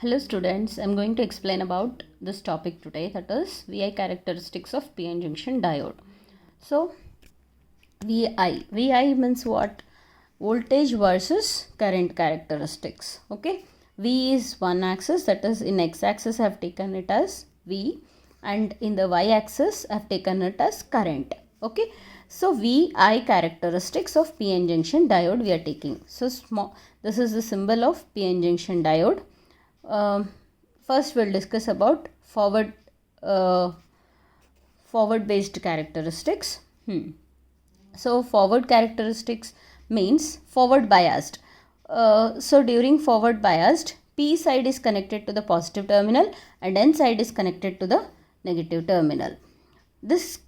Hello students, I am going to explain about this topic today, that is VI characteristics of PN junction diode. So VI means what? Voltage versus current characteristics. Okay, V is one axis, that is in X axis I have taken it as V, and in the Y axis I have taken it as current. Okay, so VI characteristics of PN junction diode we are taking. So this is the symbol of PN junction diode. First we'll discuss about forward based characteristics. So forward characteristics means forward biased. So during forward biased, P side is connected to the positive terminal and N side is connected to the negative terminal. This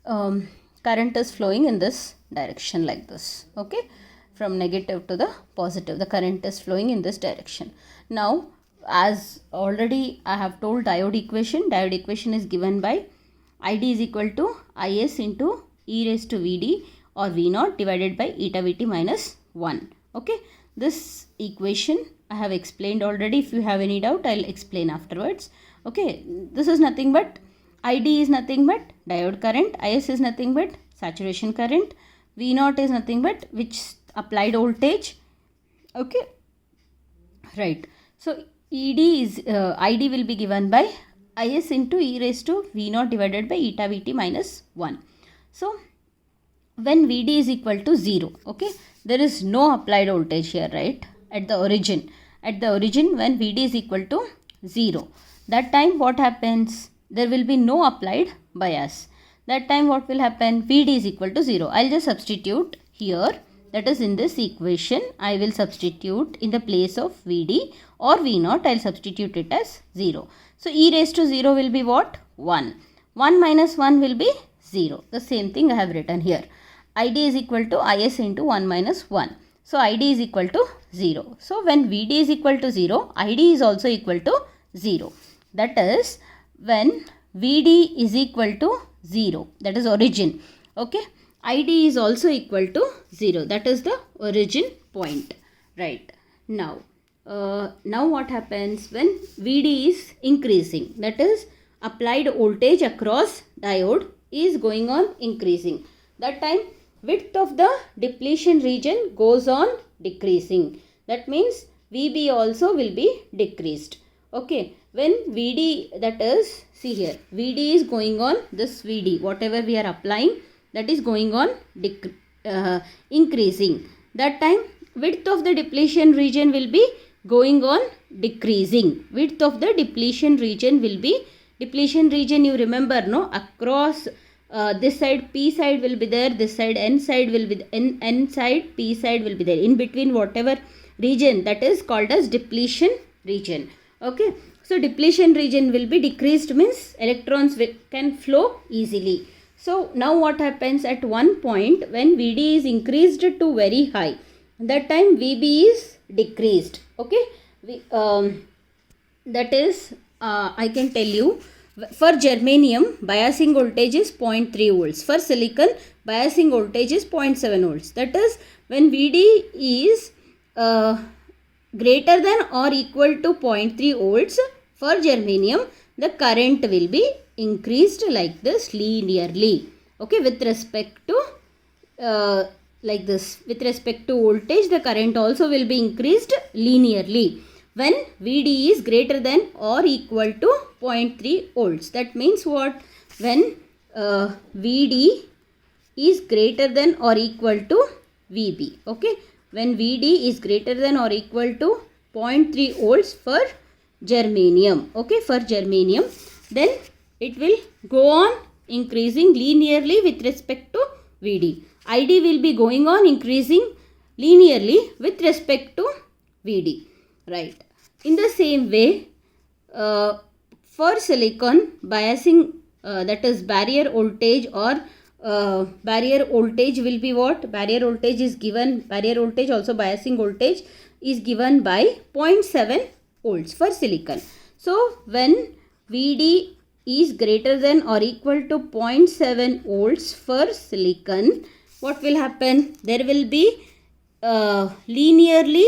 current is flowing in this direction like this. Okay, from negative to the positive, the current is flowing in this direction. Now, as already I have told diode equation is given by ID is equal to IS into e raised to Vd or V0 divided by eta Vt minus 1. Okay, this equation I have explained already. If you have any doubt, I'll explain afterwards. Okay, this is nothing but ID is nothing but diode current, IS is nothing but saturation current, V0 is nothing but which applied voltage. Okay, right. So ID will be given by IS into e raised to V0 divided by eta Vt minus 1. So when Vd is equal to 0, okay, there is no applied voltage here, right, at the origin. At the origin, when Vd is equal to 0, that time what happens? There will be no applied bias. That time what will happen? Vd is equal to 0. I'll just substitute here. That is, in this equation, I will substitute in the place of Vd or V0, I will substitute it as 0. So, e raised to 0 will be what? 1. 1 minus 1 will be 0. The same thing I have written here. Id is equal to Is into 1 minus 1. So, Id is equal to 0. So, when Vd is equal to 0, Id is also equal to 0. That is, when Vd is equal to 0, that is origin. Okay. ID is also equal to 0. That is the origin point. Right. Now what happens when Vd is increasing? That is, applied voltage across diode is going on increasing. That time width of the depletion region goes on decreasing. That means Vb also will be decreased. Okay. When Vd, that is, see here, Vd is going on, this Vd, whatever we are applying, that is going on increasing. That time width of the depletion region will be going on decreasing. Width of the depletion region will be, depletion region you remember, no, across this side P side will be there, this side N side will be, N side P side will be there. In between whatever region, that is called as depletion region. Okay, so depletion region will be decreased, means electrons can flow easily. So now what happens at one point when Vd is increased to very high, that time Vb is decreased. Okay, that is I can tell you, for germanium biasing voltage is 0.3 volts. For silicon biasing voltage is 0.7 volts. That is, when Vd is greater than or equal to 0.3 volts for germanium, the current will be increased like this linearly. Okay, with respect to like this, with respect to voltage, the current also will be increased linearly when Vd is greater than or equal to 0.3 volts. That means what? When Vd is greater than or equal to Vb. Okay, when Vd is greater than or equal to 0.3 volts for germanium. Okay, for germanium, then it will go on increasing linearly with respect to Vd. Id will be going on increasing linearly with respect to Vd. Right. In the same way, for silicon biasing, that is barrier voltage or barrier voltage will be what? Barrier voltage is given, barrier voltage also biasing voltage is given by 0.7 volts for silicon. So when Vd is greater than or equal to 0.7 volts for silicon, what will happen? There will be linearly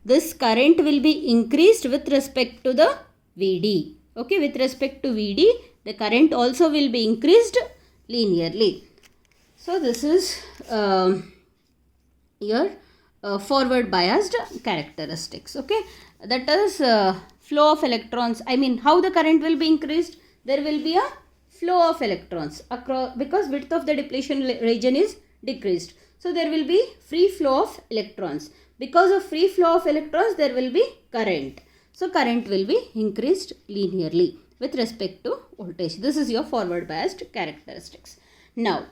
this current will be increased with respect to the VD. Okay, with respect to VD, the current also will be increased linearly. So this is your forward biased characteristics. Okay, that is flow of electrons. I mean, how the current will be increased? There will be a flow of electrons across, because width of the depletion region is decreased. So there will be free flow of electrons. Because of free flow of electrons, there will be current. So current will be increased linearly with respect to voltage. This is your forward biased characteristics. Now,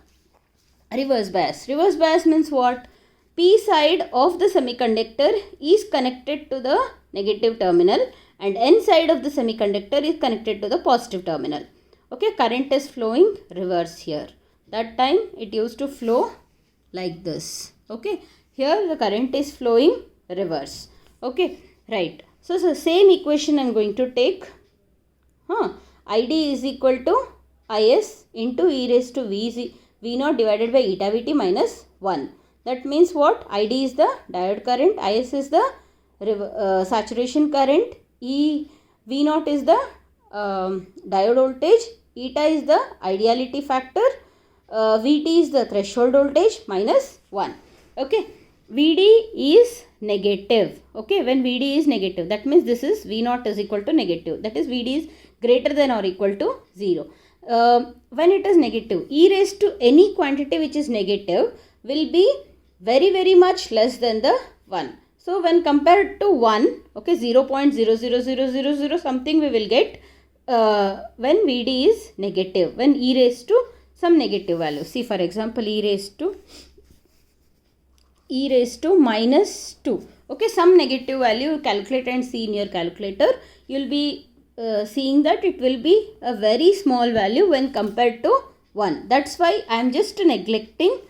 reverse bias. Reverse bias means what? P side of the semiconductor is connected to the negative terminal and N side of the semiconductor is connected to the positive terminal. Okay, current is flowing reverse here. That time it used to flow like this. Okay, here the current is flowing reverse. Okay, right. So same equation I am going to take. ID is equal to Is into e raised to V0 divided by eta Vt minus 1. That means what? ID is the diode current, Is is the saturation current, V0 is the diode voltage, eta is the ideality factor, Vt is the threshold voltage minus 1. Okay, Vd is negative. Okay, when Vd is negative, that means this is V0 is equal to negative. That is Vd is greater than or equal to 0. When it is negative, e raised to any quantity which is negative will be very much less than the 1. So when compared to 1, okay, 0.00000 something we will get when Vd is negative, when e raised to some negative value. See, for example, e raised to minus 2. Okay, some negative value, calculate and see in your calculator. You will be seeing that it will be a very small value when compared to 1. That's why I am just neglecting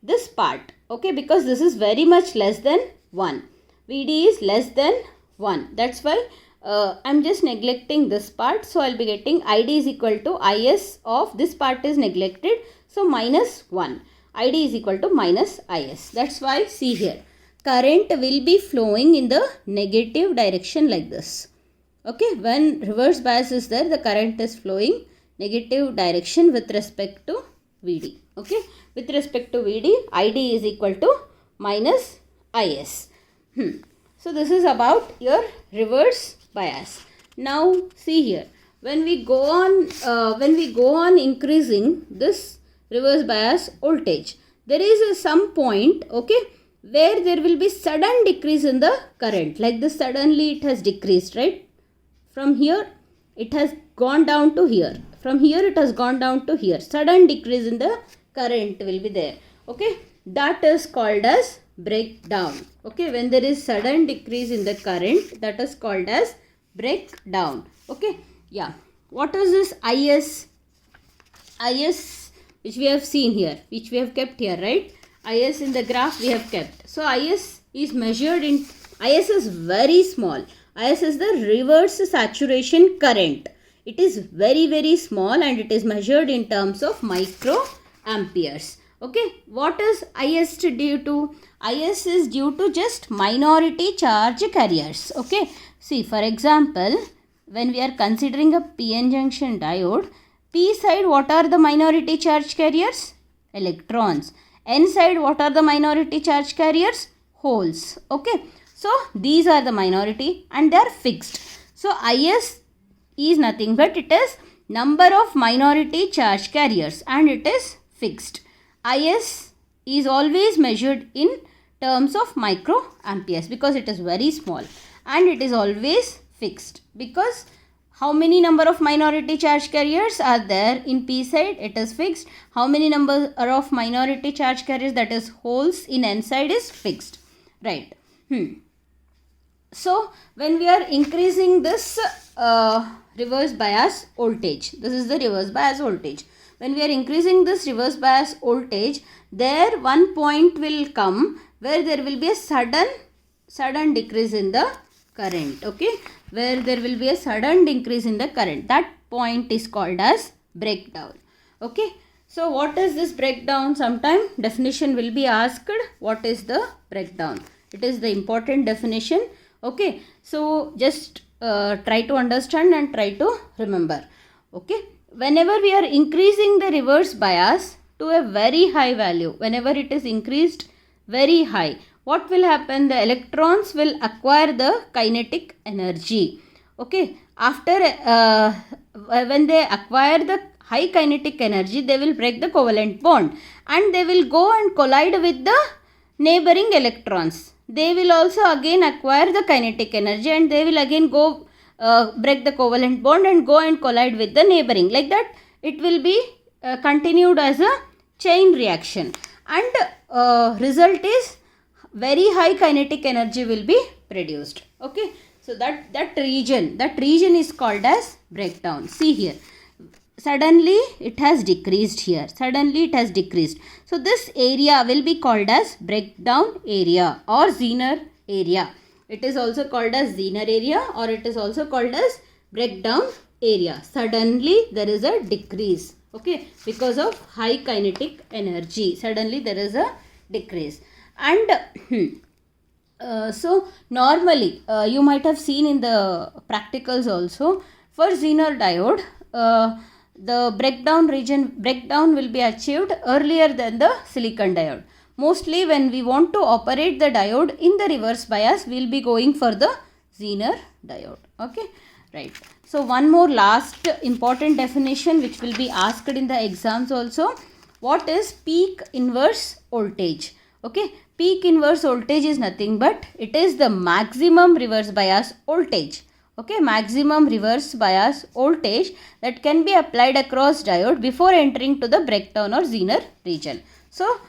this part. Okay, because this is very much less than 1. Vd is less than 1. That's why I am just neglecting this part. So I will be getting ID is equal to Is of this part is neglected. So minus 1. ID is equal to minus Is. That's why see here. Current will be flowing in the negative direction like this. Okay, when reverse bias is there, the current is flowing negative direction with respect to Vd. Okay, with respect to Vd, ID is equal to minus Is. So this is about your reverse bias. Now see here, when we go on increasing this reverse bias voltage, there is some point, okay, where there will be sudden decrease in the current. Like this, suddenly it has decreased, right? From here it has gone down to here. From here it has gone down to here. Sudden decrease in the current will be there. Okay, that is called as breakdown. Okay, when there is sudden decrease in the current, that is called as breakdown. Okay, yeah. What is this Is? Is which we have seen here, which we have kept here, right? Is in the graph we have kept. So Is is measured in, Is is very small. Is is the reverse saturation current. It is very small and it is measured in terms of microamperes. Okay, what is Is due to? Is is due to just minority charge carriers. Okay, see, for example, when we are considering a PN junction diode, P side, what are the minority charge carriers? Electrons. N side, what are the minority charge carriers? Holes. Okay, so these are the minority and they are fixed. So Is is nothing but it is number of minority charge carriers and it is fixed. Is is always measured in terms of microamperes because it is very small, and it is always fixed because how many number of minority charge carriers are there in P side? It is fixed. How many number of minority charge carriers, that is holes, in N side is fixed. Right. So when we are increasing this reverse bias voltage, this is the reverse bias voltage. When we are increasing this reverse bias voltage, there one point will come where there will be a sudden decrease in the current. Okay, where there will be a sudden decrease in the current. That point is called as breakdown. Okay, so what is this breakdown? Sometime definition will be asked. What is the breakdown? It is the important definition. Okay, so just try to understand and try to remember. Okay, whenever we are increasing the reverse bias to a very high value, whenever it is increased very high, what will happen? The electrons will acquire the kinetic energy. Okay, after when they acquire the high kinetic energy, they will break the covalent bond and they will go and collide with the neighboring electrons. They will also again acquire the kinetic energy and they will again go break the covalent bond and go and collide with the neighboring. Like that, it will be continued as a chain reaction, and result is very high kinetic energy will be produced. Okay, so that region is called as breakdown. See here, suddenly it has decreased here, suddenly it has decreased. So this area will be called as breakdown area or Zener area. It is also called as Zener area or it is also called as breakdown area. Suddenly there is a decrease, okay, because of high kinetic energy. Suddenly there is a decrease. And so normally you might have seen in the practicals also, for Zener diode the breakdown will be achieved earlier than the silicon diode. Mostly when we want to operate the diode in the reverse bias, we will be going for the Zener diode. Okay, right. So one more last important definition which will be asked in the exams also. What is peak inverse voltage? Okay, peak inverse voltage is nothing but it is the maximum reverse bias voltage. Okay, maximum reverse bias voltage that can be applied across diode before entering to the breakdown or Zener region. So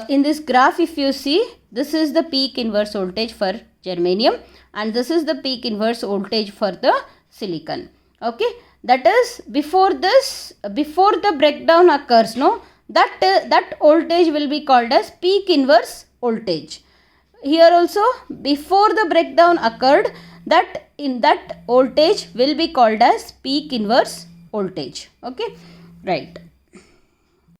in this graph, if you see, this is the peak inverse voltage for germanium and this is the peak inverse voltage for the silicon. Okay, that is before the breakdown occurs, no, that voltage will be called as peak inverse voltage. Here also, before the breakdown occurred, that voltage will be called as peak inverse voltage. Okay, right.